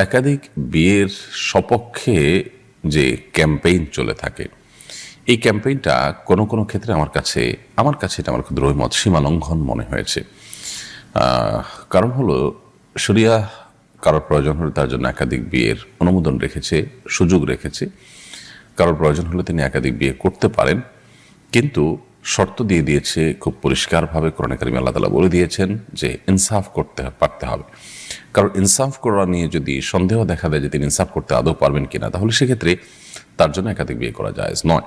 একাধিক বিয়ের সপক্ষে যে ক্যাম্পেইন চলে থাকে, এই ক্যাম্পেইনটা কোনো কোনো ক্ষেত্রে আমার কাছে এটা আমার ক্ষুদ্র মত সীমালঙ্ঘন মনে হয়েছে। কারণ হলো, শরিয়া কারোর প্রয়োজন হলে তার জন্য একাধিক বিয়ের অনুমোদন রেখেছে, সুযোগ রেখেছে। কারোর প্রয়োজন হলে তিনি একাধিক বিয়ে করতে পারেন, কিন্তু শর্ত দিয়ে দিয়েছে খুব পরিষ্কারভাবে। কোরআনে কারিমে আল্লাহ তাআলা বলে দিয়েছেন যে ইনসাফ করতে পারতে হবে। কারণ ইনসাফ করা নিয়ে যদি সন্দেহ দেখা দেয় যে তিনি ইনসাফ করতে আদৌ পারবেন কিনা, তাহলে সেক্ষেত্রে তার জন্য একাধিক বিয়ে করা জায়েজ নয়।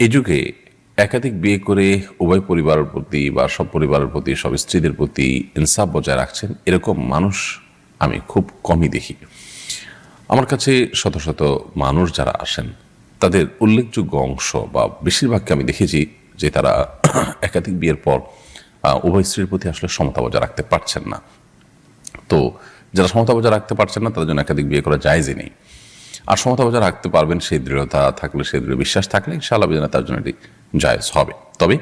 এই যুগে একাধিক বিয়ে করে উভয় পরিবারের প্রতি বা সব পরিবারের প্রতি, সব স্ত্রীদের প্রতি ইনসাফ বজায় রাখছেন এরকম মানুষ আমি খুব কমই দেখি। আমার কাছে শত শত মানুষ যারা আসেন, তাদের উল্লেখযোগ্য অংশ বা বেশিরভাগকে আমি দেখেছি যে তারা একাধিক বিয়ের পর উভয় স্ত্রীর প্রতি আসলে সমতা বজায় রাখতে পারছেন না। তো যারা সমতা বজায় রাখতে পারছেন না, তাদের জন্য একাধিক বিয়ে করা জায়েজই নেই। আর সমতা বজায় রাখতে পারবেন, সেই দৃঢ়তা থাকলে, সেই দৃঢ় বিশ্বাস থাকলে ইনশাআল্লাহ বিধানে তার জন্য এটি জায়েজ হবে। তবে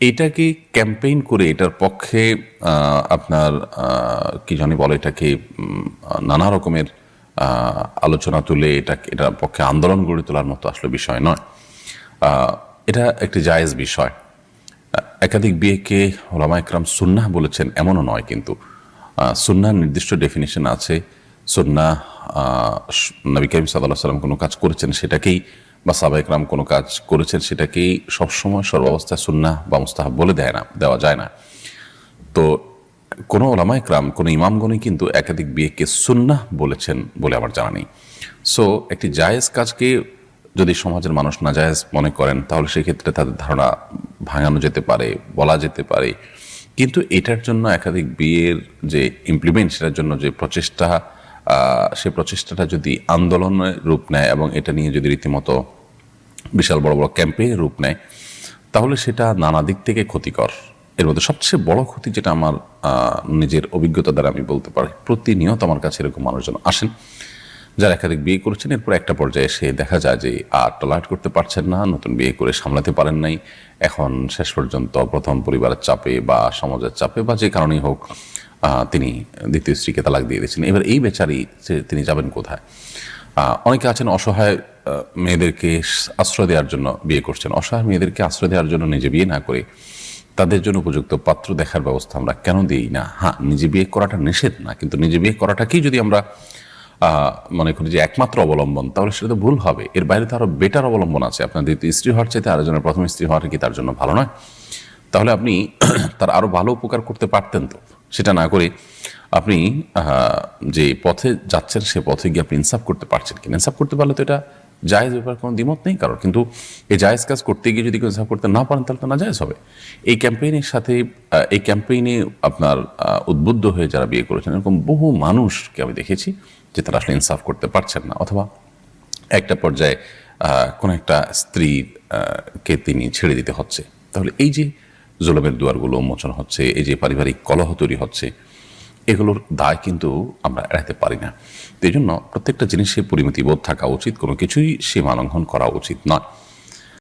এইটাকে ক্যাম্পেইন করে এটার পক্ষে আপনার কি জানি বলে, এটাকে নানা রকমের আলোচনা তুলে এটার পক্ষে আন্দোলন গড়ে তোলার মতো আসলে বিষয় নয়। এটা একটি জায়েজ বিষয়। একাধিক বিয়েকে ওলামা ইকরাম সুন্নাহ বলেছেন এমনও নয়, কিন্তু সুন্নাহর নির্দিষ্ট ডেফিনিশন আছে। সুন্নাহ, নবী করিম সাল্লাল্লাহু আলাইহি ওয়াসাল্লাম কোনো কাজ করেছেন সেটাকেই, বা সাহাবা ইকরাম কোনো কাজ করেছেন সেটাকেই সবসময় সর্বাবস্থায় সুন্নাহ বা মুস্তাহাব বলে দেওয়া যায় না। তো কোনো ওলামা ইকরাম, কোনো ইমামগণই কিন্তু একাধিক বিয়েকে সুন্নাহ বলেছেন বলে আমার জানা নেই। সো একটি জায়েজ কাজকে যদি সমাজের মানুষ না জায়েজ মনে করেন, তাহলে সেক্ষেত্রে তাদের ধারণা ভাঙানো যেতে পারে, বলা যেতে পারে। কিন্তু এটার জন্য একাধিক বিয়ের যে ইমপ্লিমেন্ট, সেটার জন্য যে প্রচেষ্টা, সেই প্রচেষ্টাটা যদি আন্দোলনের রূপ নেয় এবং এটা নিয়ে যদি রীতিমতো বিশাল বড় বড় ক্যাম্পেইনের রূপ নেয়, তাহলে সেটা নানা দিক থেকে ক্ষতিকর। এর মধ্যে সবচেয়ে বড় ক্ষতি যেটা আমার নিজের অভিজ্ঞতা দ্বারা আমি বলতে পারি, প্রতিনিয়ত আমার কাছে এরকম মানুষজন আসেন যারা একাধিক বিয়ে করেছেন, এরপর একটা পর্যায়ে এসে দেখা যায় যে আর টলারেট করতে পারছেন না, নতুন বিয়ে করে সামলাতে পারেন নাই। এখন শেষ পর্যন্ত প্রথম পরিবারের চাপে বা সমাজের চাপে বা যে কারণেই হোক, তিনি দ্বিতীয় স্ত্রীকে তালাক দিয়ে দিয়েছেন। এবার এই বেচারি তিনি যাবেন কোথায়? অনেকে আছেন অসহায় মেয়েদেরকে আশ্রয় দেওয়ার জন্য বিয়ে করছেন। অসহায় মেয়েদেরকে আশ্রয় দেওয়ার জন্য নিজে বিয়ে না করে তাদের জন্য উপযুক্ত পাত্র দেখার ব্যবস্থা আমরা কেন দিই না? হ্যাঁ, নিজে বিয়ে করাটা নিষেধ না, কিন্তু নিজে বিয়ে করাটাকেই যদি আমরা মনে করি যে একমাত্র অবলম্বন, তাহলে সেটা তো ভুল হবে। এর বাইরে তো আরও বেটার অবলম্বন আছে। আপনার দ্বিতীয় স্ত্রী হওয়ার চাইতে আরেকজনের প্রথম স্ত্রী হওয়াটা কি তার জন্য ভালো নয়? তাহলে আপনি তার আরও ভালো উপকার করতে পারতেন। তো সেটা না করে আপনি যে পথে যাচ্ছেন, সে পথে গিয়ে আপনি ইনসাফ করতে পারছেন কিনা? ইনসাফ করতে পারলে তো এটা জায়েজ ব্যাপার, কোনো দ্বিমত নেই কারোর। কিন্তু এই জায়েজ কাজ করতে গিয়ে যদি ইনসাফ করতে না পারেন, তাহলে তো না জায়েজ হবে। এই ক্যাম্পেইনের সাথে, এই ক্যাম্পেইনে আপনার উদ্বুদ্ধ হয়ে যারা বিয়ে করেছেন, এরকম বহু মানুষকে আমি দেখেছি যে তারা আসলে ইনসাফ করতে পারছেন না, অথবা একটা পর্যায়ে কোনো একটা স্ত্রীকে তিনি ছেড়ে দিতে হচ্ছে। তাহলে এই যে জুলুমের দুয়ারগুলো উন্মোচন হচ্ছে, এই যে পারিবারিক কলহ তৈরি হচ্ছে, এগুলোর দায় কিন্তু আমরা এড়াতে পারি না। তো এই জন্য প্রত্যেকটা জিনিসে পরিমিতি বোধ থাকা উচিত, কোনো কিছুই সীমা লঙ্ঘন করা উচিত নয়।